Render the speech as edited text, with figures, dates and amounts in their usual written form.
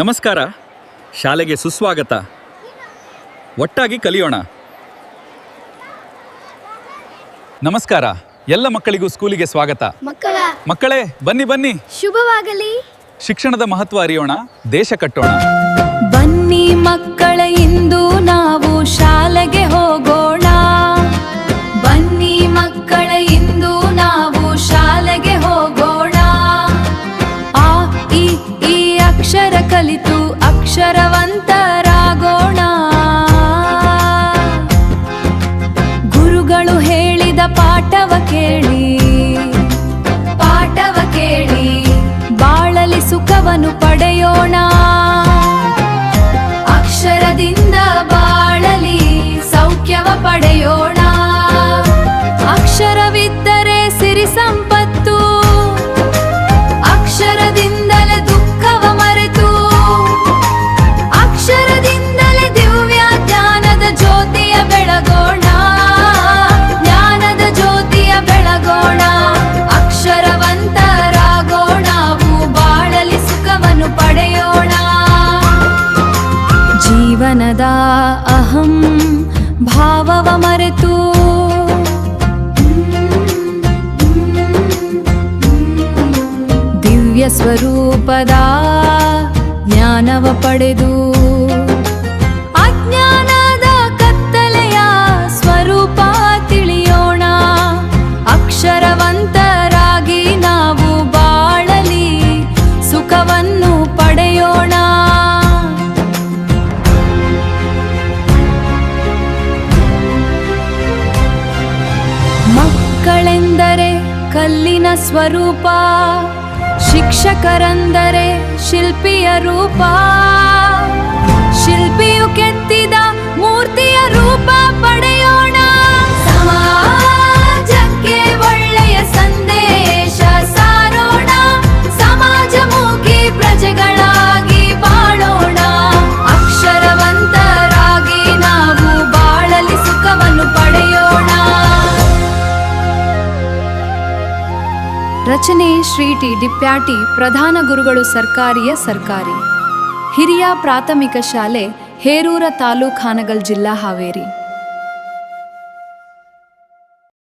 ನಮಸ್ಕಾರ. ಶಾಲೆಗೆ ಸುಸ್ವಾಗತ. ಒಟ್ಟಾಗಿ ಕಲಿಯೋಣ. ನಮಸ್ಕಾರ. ಎಲ್ಲ ಮಕ್ಕಳಿಗೂ ಸ್ಕೂಲಿಗೆ ಸ್ವಾಗತ. ಮಕ್ಕಳೇ ಬನ್ನಿ ಬನ್ನಿ. ಶುಭವಾಗಲಿ. ಶಿಕ್ಷಣದ ಮಹತ್ವ ಅರಿಯೋಣ, ದೇಶ ಕಟ್ಟೋಣ. ಬನ್ನಿ ಮಕ್ಕಳ, ಇಂದು ನಾವು ಶಾಲೆಗೆ ಹೋಗೋಣ. ಬನ್ನಿ ಮಕ್ಕಳ, ಇಂದು ನಾವು ಶಾಲೆಗೆ ಹೋಗೋಣ. ಆ ಈ ಅಕ್ಷರ ಕಲಿತು ಅಕ್ಷರವಂತರಾಗೋಣ. ಗುರುಗಳು ಹೇಳಿದ ಪಾಠವ ಕೇಳಿ ಬಾಳಲಿ ಸುಖವನ್ನು ಪಡೆಯೋಣ. ಅಕ್ಷರದಿಂದ ಬಾಳಲಿ ಸೌಖ್ಯವ ಪಡೆಯೋಣ. ಅಕ್ಷರವಿದ್ದರೆ ಸಿರಿ ಸಂಪತ್ತು, ಅಕ್ಷರದಿಂದಲೇ ದುಃಖವ ಮರೆತು, ಅಕ್ಷರದಿಂದಲೇ ದಿವ್ಯ ಜ್ಞಾನದ ಜ್ಯೋತಿಯ ಬೆಳಗೋಣ. ಜ್ಞಾನದ ಜ್ಯೋತಿಯ ಬೆಳಗೋಣ. ಅಕ್ಷರವಂತರಾಗೋಣ, ಬಾಳಲಿ ಸುಖವನ್ನು ಪಡೆಯೋಣ. ಜೀವನದ ಅಹಂ ಭಾವವ ಮರೆತು ದಿವ್ಯ ಸ್ವರೂಪದ ಜ್ಞಾನವ ಪಡೆದು ಅಜ್ಞಾನದ ಕತ್ತಲೆಯ ಸ್ವರೂಪ ತಿಳಿಯೋಣ. ಅಕ್ಷರವಂತರಾಗಿ ನಾವು ಬಾಳಲಿ ಸುಖವನ್ನು ಪಡೆಯೋಣ. ಮಕ್ಕಳೆಂದರೆ ಕಲ್ಲಿನ ಸ್ವರೂಪ, ಶಿಕ್ಷಕರೆಂದರೆ ಶಿಲ್ಪಿಯ ರೂಪ. ಶಿಲ್ಪಿಯು ಕೆತ್ತಿದ ಮೂರ್ತಿಯ ರೂಪ ಪಡೆಯೋಣ. ಸಮಾಜಕ್ಕೆ ಒಳ್ಳೆಯ ಸಂದೇಶ ಸಾರೋಣ. ಸಮಾಜಮುಖಿ ಪ್ರಜೆಗಳಾಗಿ ಬಾಳೋಣ. ಅಕ್ಷರವಂತರಾಗಿ ನಾವು ಬಾಳಲಿ ಸುಖವನ್ನು ಪಡೆಯೋಣ. ರಚನೆ ಶ್ರೀ ಟಿ ದಿಪ್ಯಾಟಿ, ಪ್ರಧಾನ ಗುರುಗಳು ಸರ್ಕಾರಿ ಹಿರಿಯ ಪ್ರಾಥಮಿಕ ಶಾಲೆ, ಹೇರೂರ ತಾಲೂಕು, ಹಾನಗಲ್ ಜಿಲ್ಲಾ, ಹಾವೇರಿ.